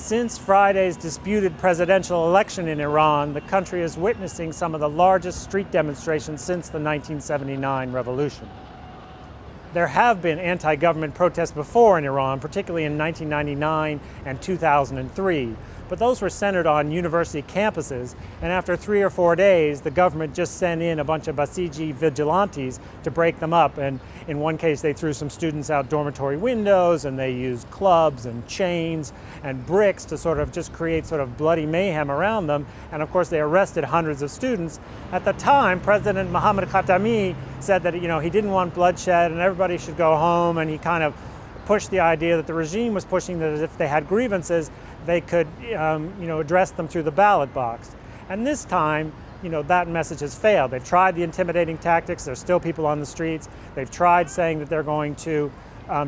Since Friday's disputed presidential election in Iran, the country is witnessing some of the largest street demonstrations since the 1979 revolution. There have been anti-government protests before in Iran, particularly in 1999 and 2003, but those were centered on university campuses, and after 3 or 4 days, the government just sent in a bunch of Basiji vigilantes to break them up, and in one case they threw some students out dormitory windows, and they used clubs and chains and bricks to sort of just create sort of bloody mayhem around them, and of course they arrested hundreds of students. At the time, President Mohammad Khatami said that, he didn't want bloodshed and everybody should go home, and he kind of pushed the idea that the regime was pushing that if they had grievances, they could address them through the ballot box. And this time, that message has failed. They've tried the intimidating tactics. There's still people on the streets. They've tried saying that they're going to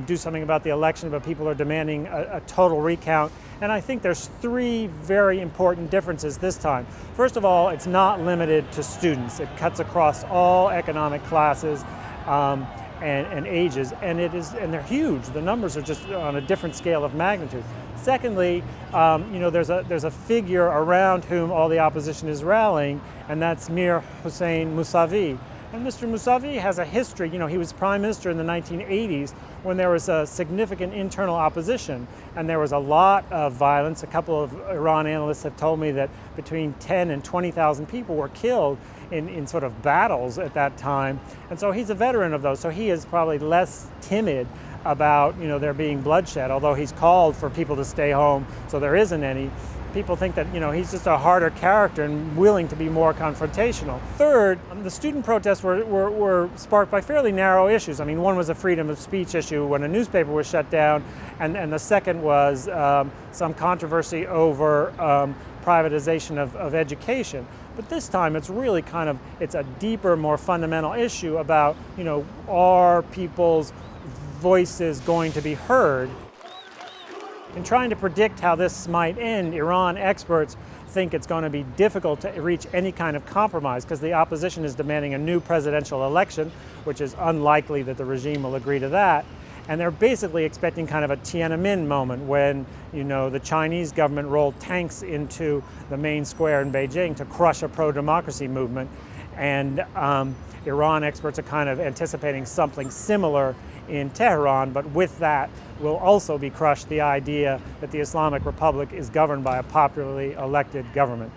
do something about the election, but people are demanding a total recount. And I think there's 3 very important differences this time. First of all, it's not limited to students. It cuts across all economic classes and ages, and they're huge. The numbers are just on a different scale of magnitude. Secondly, there's a figure around whom all the opposition is rallying, and that's Mir Hossein Mousavi. And Mr. Mousavi has a history. He was prime minister in the 1980s when there was a significant internal opposition, and there was a lot of violence. A couple of Iran analysts have told me that between 10 and 20,000 people were killed in sort of battles at that time. And so he's a veteran of those, so he is probably less timid about there being bloodshed, although he's called for people to stay home, so there isn't any. People think that he's just a harder character and willing to be more confrontational. Third, the student protests were sparked by fairly narrow issues. I mean, one was a freedom of speech issue when a newspaper was shut down, and the second was some controversy over privatization of education. But this time it's really it's a deeper, more fundamental issue about, are people's voices going to be heard? In trying to predict how this might end, Iran experts think it's going to be difficult to reach any kind of compromise because the opposition is demanding a new presidential election, which is unlikely that the regime will agree to that. And they're basically expecting kind of a Tiananmen moment when, the Chinese government rolled tanks into the main square in Beijing to crush a pro-democracy movement. And Iran experts are kind of anticipating something similar in Tehran, but with that will also be crushed the idea that the Islamic Republic is governed by a popularly elected government.